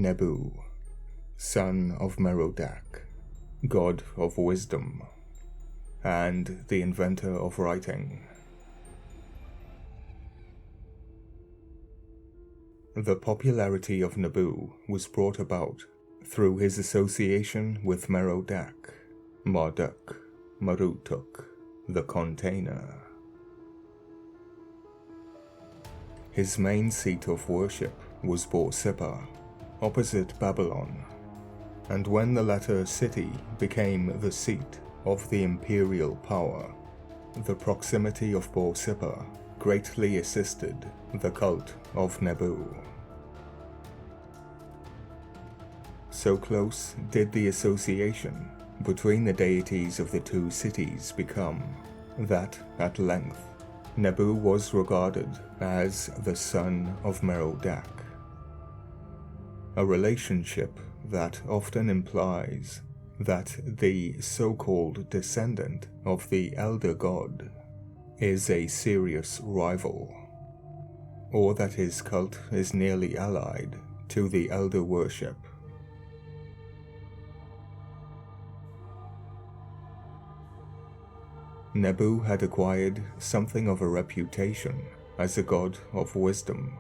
Nebo, son of Merodach, god of wisdom, and the inventor of writing. The popularity of Nebo was brought about through his association with Merodach, Marduk, Marutuk, the container. His main seat of worship was Borsippa, opposite Babylon, and when the latter city became the seat of the imperial power, the proximity of Borsippa greatly assisted the cult of Nebo. So close did the association between the deities of the two cities become that, at length, Nebo was regarded as the son of Merodach, a relationship that often implies that the so-called descendant of the elder god is a serious rival, or that his cult is nearly allied to the elder worship. Nebo had acquired something of a reputation as a god of wisdom,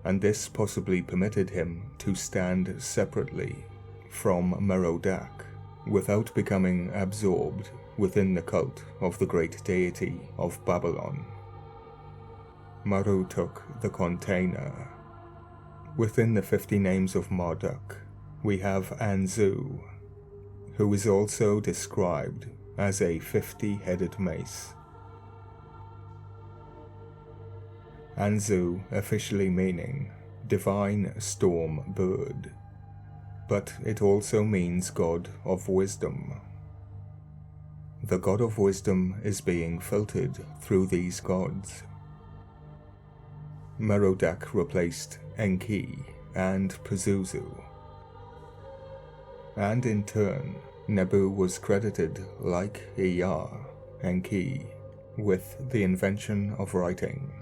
and this possibly permitted him to stand separately from Merodach without becoming absorbed within the cult of the great deity of Babylon, Marutuk the container. Within the 50 names of Marduk, we have Anzu, who is also described as a 50-headed mace. Anzu officially meaning divine storm bird, but it also means god of wisdom. The god of wisdom is being filtered through these gods. Merodach replaced Enki and Pazuzu, and in turn Nebo was credited, like Ea, Enki, with the invention of writing,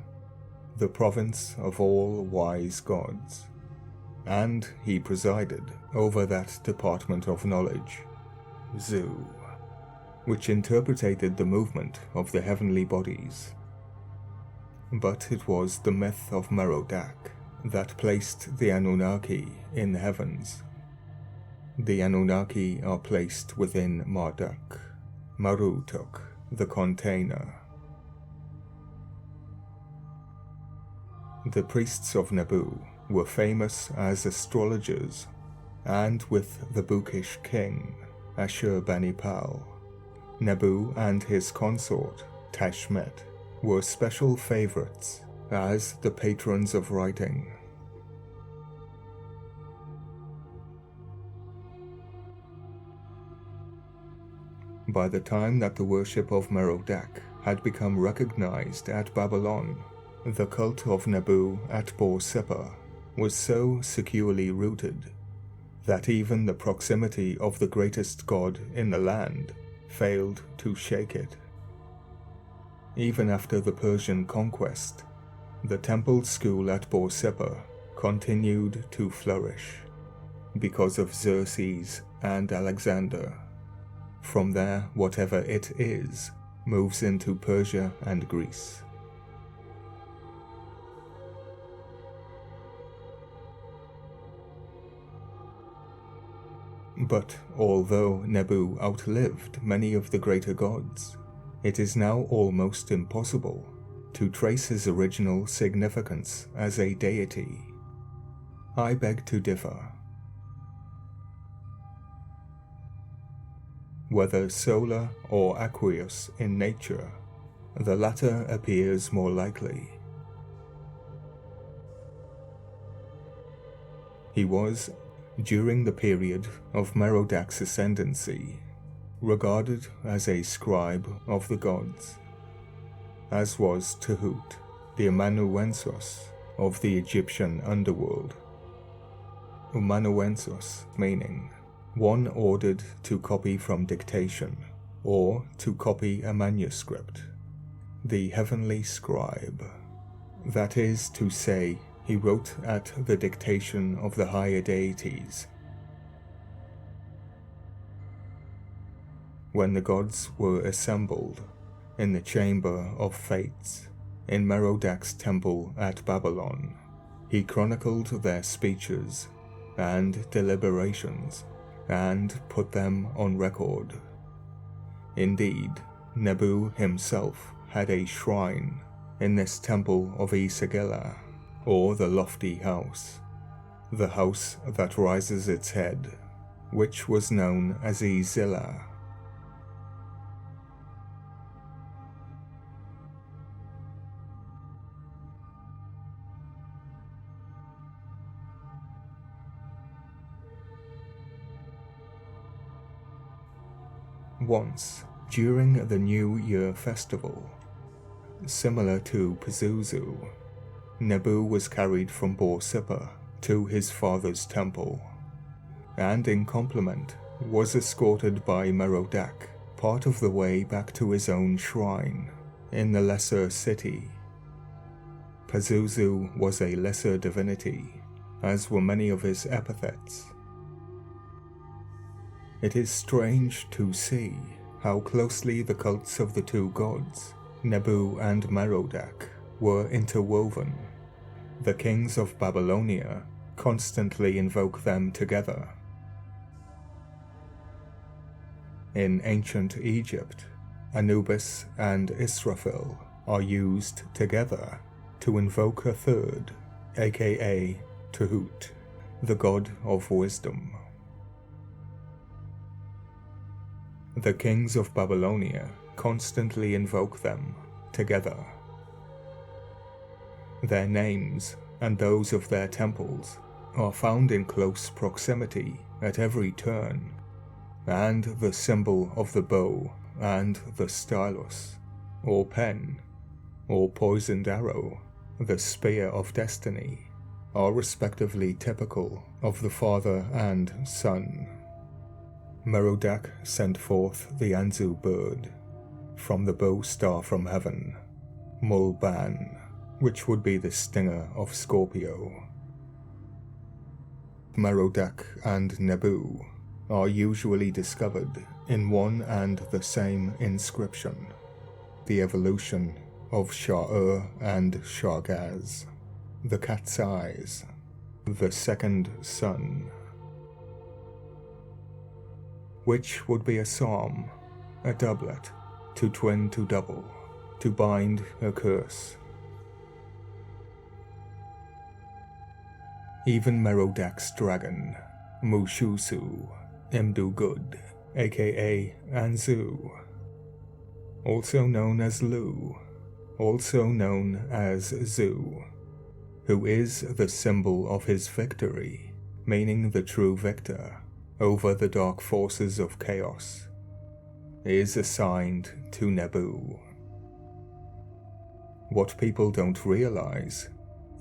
the province of all wise gods, and he presided over that department of knowledge, Zu, which interpreted the movement of the heavenly bodies. But it was the myth of Merodach that placed the Anunnaki in the heavens. The Anunnaki are placed within Marduk, Marutuk, the container. The priests of Nebo were famous as astrologers, and with the bookish king, Ashurbanipal, Nebo and his consort, Tashmet, were special favorites as the patrons of writing. By the time that the worship of Merodach had become recognized at Babylon, the cult of Nebo at Borsippa was so securely rooted that even the proximity of the greatest god in the land failed to shake it. Even after the Persian conquest, the temple school at Borsippa continued to flourish because of Xerxes and Alexander. From there, whatever it is moves into Persia and Greece. But although Nebo outlived many of the greater gods, it is now almost impossible to trace his original significance as a deity. I beg to differ. Whether solar or aqueous in nature, the latter appears more likely. He was, during the period of Merodach's ascendancy, regarded as a scribe of the gods, as was Tehut, the amanuensis of the Egyptian underworld. Amanuensis meaning one ordered to copy from dictation, or to copy a manuscript, the heavenly scribe, that is to say, he wrote at the dictation of the higher deities. When the gods were assembled in the Chamber of Fates in Merodach's temple at Babylon, he chronicled their speeches and deliberations and put them on record. Indeed, Nebo himself had a shrine in this temple of Isagila, or the lofty house, the house that rises its head, which was known as Izilla. Once, during the New Year festival, similar to Pazuzu, Nebo was carried from Borsippa to his father's temple, and in compliment was escorted by Merodach part of the way back to his own shrine in the lesser city. Pazuzu was a lesser divinity, as were many of his epithets. It is strange to see how closely the cults of the two gods, Nebo and Merodach, were interwoven. The kings of Babylonia constantly invoke them together. In ancient Egypt, Anubis and Israfil are used together to invoke a third, aka Tuhut, the god of wisdom. The kings of Babylonia constantly invoke them together. Their names and those of their temples are found in close proximity at every turn, and the symbol of the bow and the stylus, or pen, or poisoned arrow, the spear of destiny, are respectively typical of the father and son. Merodach sent forth the Anzu bird from the bow star from heaven, Mulban, which would be the stinger of Scorpio. Merodach and Nebo are usually discovered in one and the same inscription, the evolution of Sha'ur and Shargaz, the cat's eyes, the second son, which would be a psalm, a doublet, to twin to double, to bind a curse. Even Merodach's dragon, Mushusu, Imdugud, aka Anzu, also known as Lu, also known as Zu, who is the symbol of his victory, meaning the true victor over the dark forces of chaos, is assigned to Nebo. What people don't realize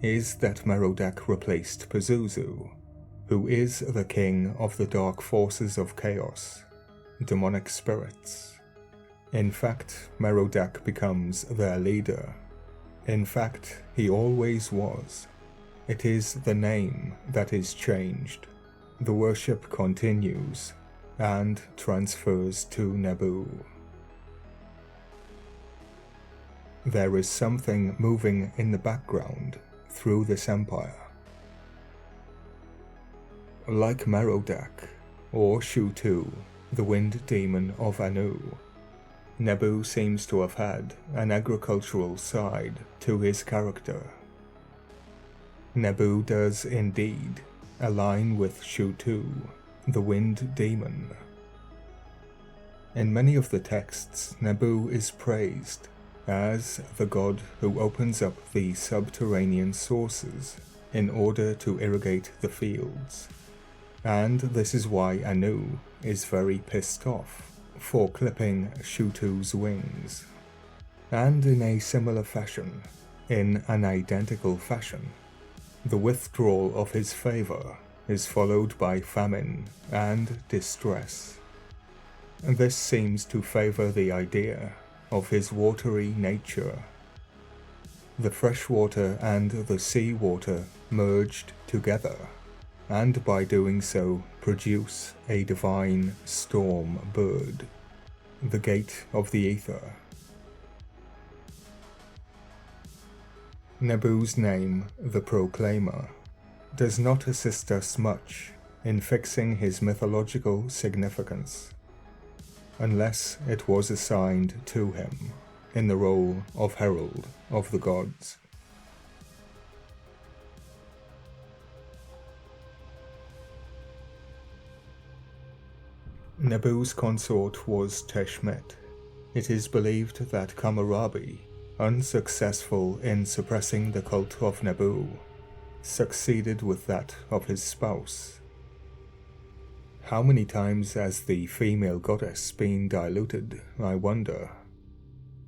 is that Merodach replaced Pazuzu, who is the king of the dark forces of chaos, demonic spirits. In fact, Merodach becomes their leader. In fact, he always was. It is the name that is changed. The worship continues and transfers to Nebo. There is something moving in the background through this empire. Like Merodach, or Shutu, the wind demon of Anu, Nebo seems to have had an agricultural side to his character. Nebo does indeed align with Shutu, the wind demon. In many of the texts, Nebo is praised as the god who opens up the subterranean sources in order to irrigate the fields. And this is why Anu is very pissed off for clipping Shutu's wings. And in a similar fashion, in an identical fashion, the withdrawal of his favor is followed by famine and distress. And this seems to favor the idea of his watery nature. The fresh water and the sea water merged together, and by doing so produce a divine storm bird, the gate of the ether. Nebu's name, the Proclaimer, does not assist us much in fixing his mythological significance, unless it was assigned to him in the role of herald of the gods. Nebu's consort was Teshmet. It is believed that Hammurabi, unsuccessful in suppressing the cult of Nebu, succeeded with that of his spouse. How many times has the female goddess been diluted, I wonder?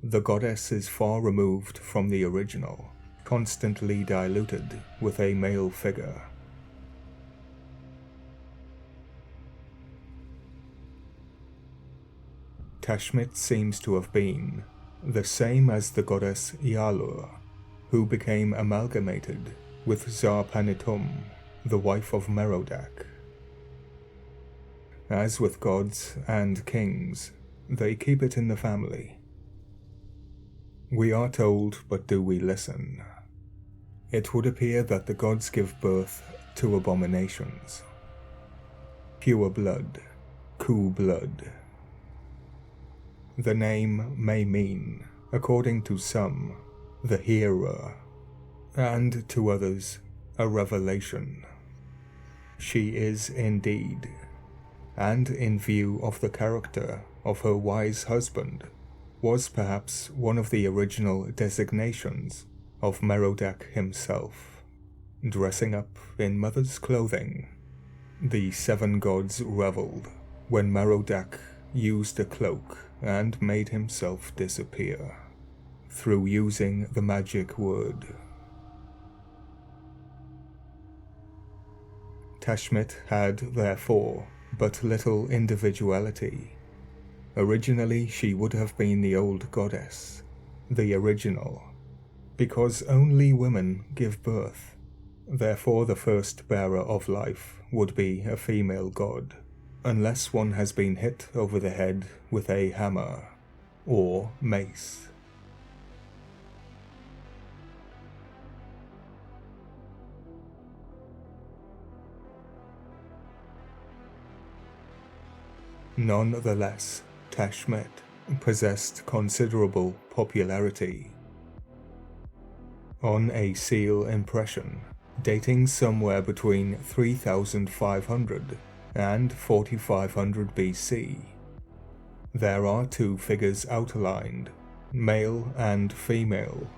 The goddess is far removed from the original, constantly diluted with a male figure. Tashmit seems to have been the same as the goddess Ialur, who became amalgamated with Zarpanitum, the wife of Merodach. As with gods and kings, they keep it in the family. We are told, but do we listen? It would appear that the gods give birth to abominations. Pure blood, cool blood. The name may mean, according to some, the hearer, and to others, a revelation. She is indeed, and in view of the character of her wise husband, was perhaps one of the original designations of Merodach himself. Dressing up in mother's clothing, the seven gods reveled when Merodach used a cloak and made himself disappear, through using the magic word. Tashmit had, therefore, but little individuality. Originally she would have been the old goddess, the original, because only women give birth. Therefore the first bearer of life would be a female god, unless one has been hit over the head with a hammer or mace. Nonetheless, Tashmet possessed considerable popularity. On a seal impression, dating somewhere between 3500 and 4500 BC, there are two figures outlined, male and female,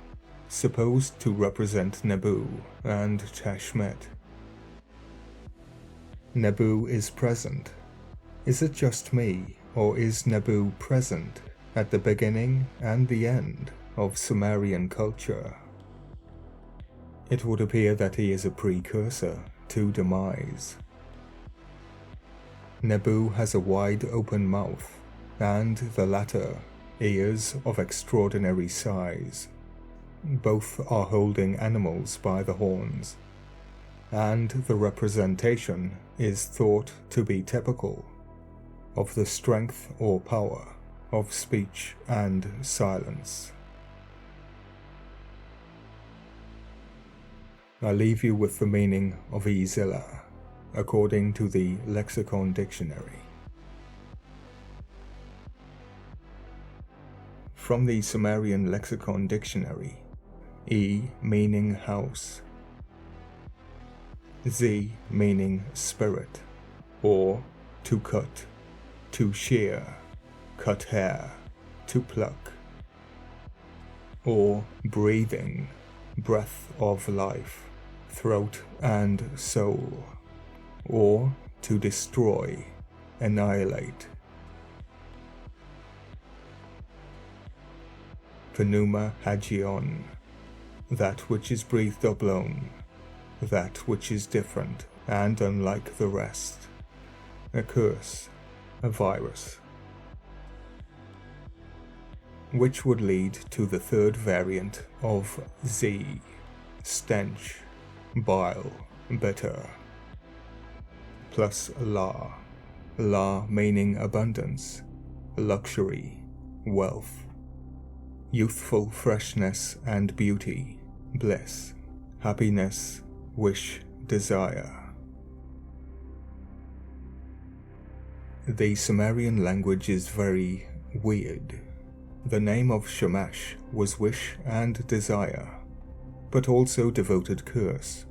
supposed to represent Nebu and Tashmet. Nebu is present. Is it just me, or is Nebu present at the beginning and the end of Sumerian culture? It would appear that he is a precursor to demise. Nebu has a wide open mouth, and the latter, ears of extraordinary size. Both are holding animals by the horns, and the representation is thought to be typical of the strength or power of speech and silence. I leave you with the meaning of Izilla, according to the Lexicon Dictionary. From the Sumerian Lexicon Dictionary, E meaning house, Z meaning spirit, or to cut, to shear, cut hair, to pluck, or breathing, breath of life, throat and soul, or to destroy, annihilate. Pneuma hagion, that which is breathed or blown, that which is different and unlike the rest, a curse, a virus. which would lead to the third variant of Z, stench, bile, bitter, plus La, La meaning abundance, luxury, wealth, youthful freshness and beauty, bliss, happiness, wish, desire. The Sumerian language is very weird. The name of Shamash was wish and desire, but also devoted curse.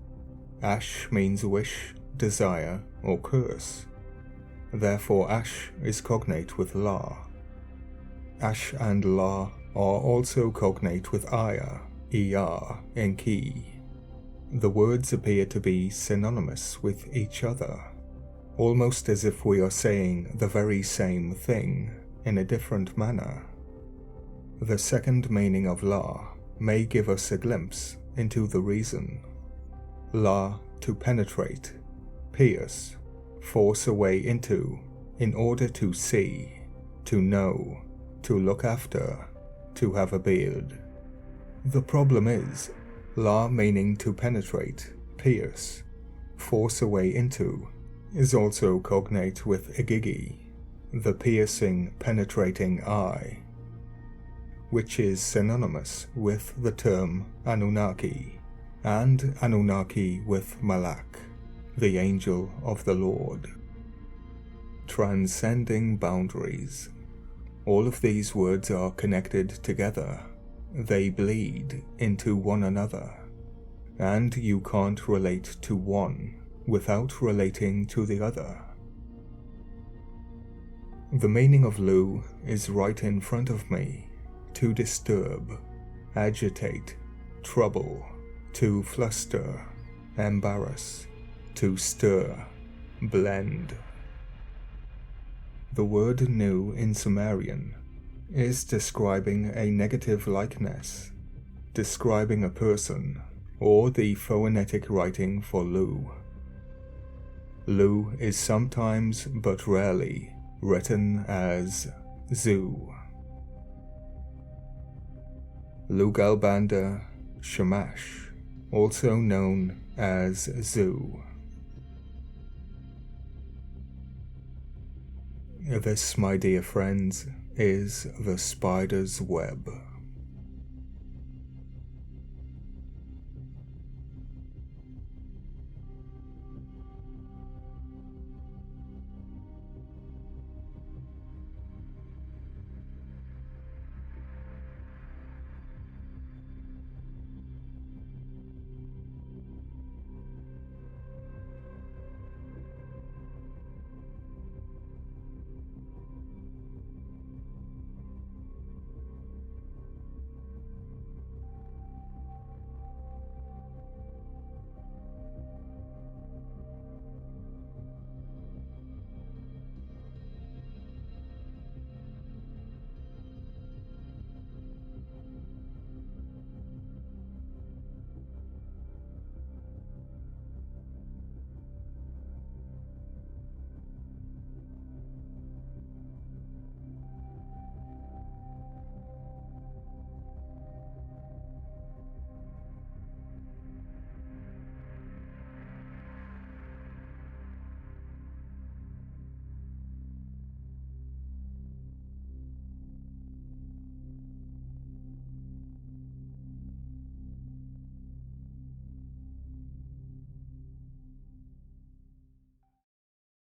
Ash means wish, desire, or curse. Therefore Ash is cognate with La. Ash and La are also cognate with Aya, Er, and Ki. The words appear to be synonymous with each other, almost as if we are saying the very same thing in a different manner. The second meaning of La may give us a glimpse into the reason. La, to penetrate, pierce, force a way into, in order to see, to know, to look after, to have a beard. The problem is, La meaning to penetrate, pierce, force a way into, is also cognate with Igigi, the piercing, penetrating eye, which is synonymous with the term Anunnaki, and Anunnaki with Malak, the angel of the Lord. Transcending boundaries. All of these words are connected together. They bleed into one another, and you can't relate to one without relating to the other. The meaning of Lu is right in front of me: to disturb, agitate, trouble, to fluster, embarrass, to stir, blend. The word Nu in Sumerian is describing a negative likeness, describing a person, or the phonetic writing for Lu. Lu is sometimes, but rarely, written as Zu. Lugalbanda, Shamash, also known as Zu. This, my dear friends, is the spider's web.